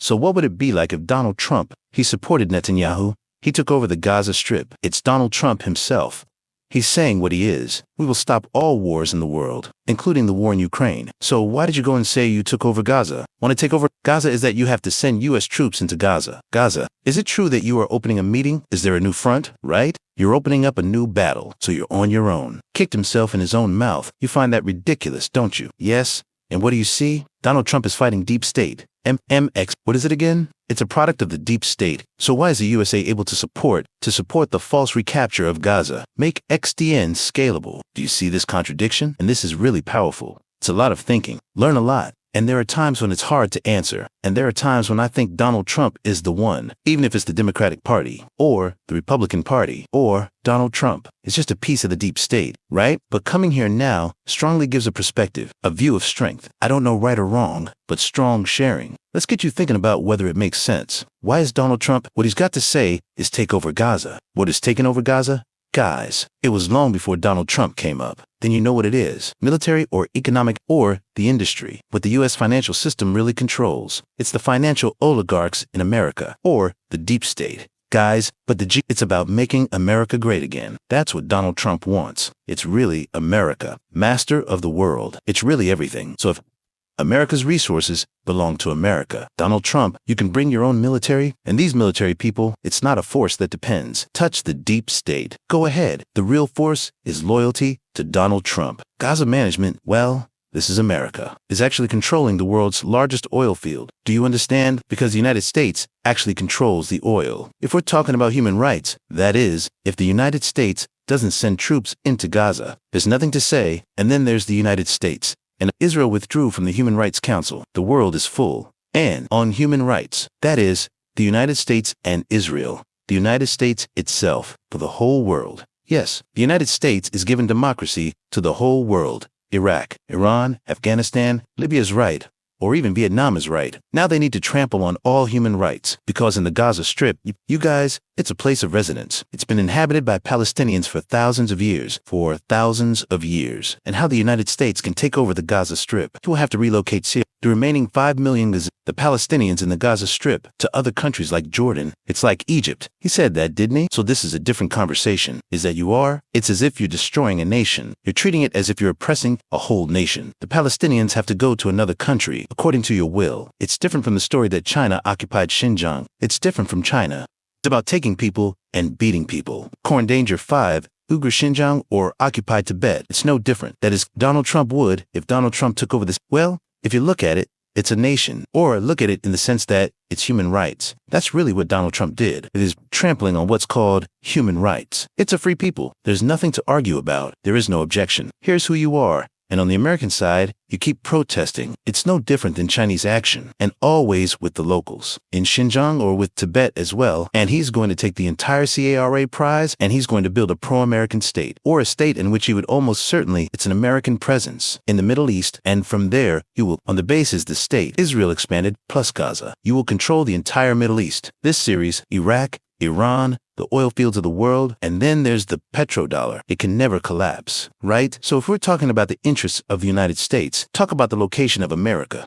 So what would it be like if Donald Trump, he supported Netanyahu, he took over the Gaza Strip? It's Donald Trump himself. He's saying what he is. We will stop all wars in the world, including the war in Ukraine. So why did you go and say you took over Gaza? Want to take over Gaza is that you have to send U.S. troops into Gaza. Gaza, is it true that you are opening a meeting? Is there a new front, right? You're opening up a new battle, so you're on your own. Kicked himself in his own mouth. You find that ridiculous, don't you? Yes. And what do you see? Donald Trump is fighting deep state. MX, what is it again? It's a product of the deep state. So why is the USA able to support the false recapture of Gaza? Make XDN scalable. Do you see this contradiction? And this is really powerful. It's a lot of thinking. Learn a lot. And there are times when it's hard to answer. And there are times when I think Donald Trump is the one, even if it's the Democratic Party, or the Republican Party, or Donald Trump. It's just a piece of the deep state, right? But coming here now strongly gives a perspective, a view of strength. I don't know right or wrong, but strong sharing. Let's get you thinking about whether it makes sense. Why is Donald Trump, what he's got to say is take over Gaza. What is taking over Gaza? Guys, it was long before Donald Trump came up. Then you know what it is. Military or economic or the industry. What the U.S. financial system really controls. It's the financial oligarchs in America or the deep state. Guys, but it's about making America great again. That's what Donald Trump wants. It's really America. Master of the world. It's really everything. So if America's resources belong to America. Donald Trump, you can bring your own military, and these military people, it's not a force that depends. Touch the deep state. Go ahead. The real force is loyalty to Donald Trump. Gaza management, well, this is America, is actually controlling the world's largest oil field. Do you understand? Because the United States actually controls the oil. If we're talking about human rights, that is, if the United States doesn't send troops into Gaza, there's nothing to say, and then there's the United States. And Israel withdrew from the Human Rights Council. The world is full. And on human rights, that is, the United States and Israel. The United States itself, for the whole world. Yes, the United States is giving democracy to the whole world. Iraq, Iran, Afghanistan, Libya's right, or even Vietnam is right. Now they need to trample on all human rights, because in the Gaza Strip, you guys, it's a place of residence. It's been inhabited by Palestinians for thousands of years. And how the United States can take over the Gaza Strip. You will have to relocate the remaining 5 million the Palestinians in the Gaza Strip to other countries like Jordan. It's like Egypt. He said that, didn't he? So this is a different conversation. Is that you are? It's as if you're destroying a nation. You're treating it as if you're oppressing a whole nation. The Palestinians have to go to another country according to your will. It's different from the story that China occupied Xinjiang. It's different from China. It's about taking people and beating people. Core Danger 5, Uyghur Xinjiang or occupied Tibet. It's no different. That is, Donald Trump would, if Donald Trump took over this. Well, if you look at it, it's a nation. Or look at it in the sense that it's human rights. That's really what Donald Trump did. It is trampling on what's called human rights. It's a free people. There's nothing to argue about. There is no objection. Here's who you are. And on the American side, you keep protesting. It's no different than Chinese action, and always with the locals. In Xinjiang or with Tibet as well, and he's going to take the entire CARA prize, and he's going to build a pro-American state, or a state in which he would almost certainly, it's an American presence in the Middle East, and from there, you will, on the basis the state, Israel expanded, plus Gaza, you will control the entire Middle East. This series, Iraq, Iran, the oil fields of the world, and then there's the petrodollar. It can never collapse, right? So if we're talking about the interests of the United States, talk about the location of America.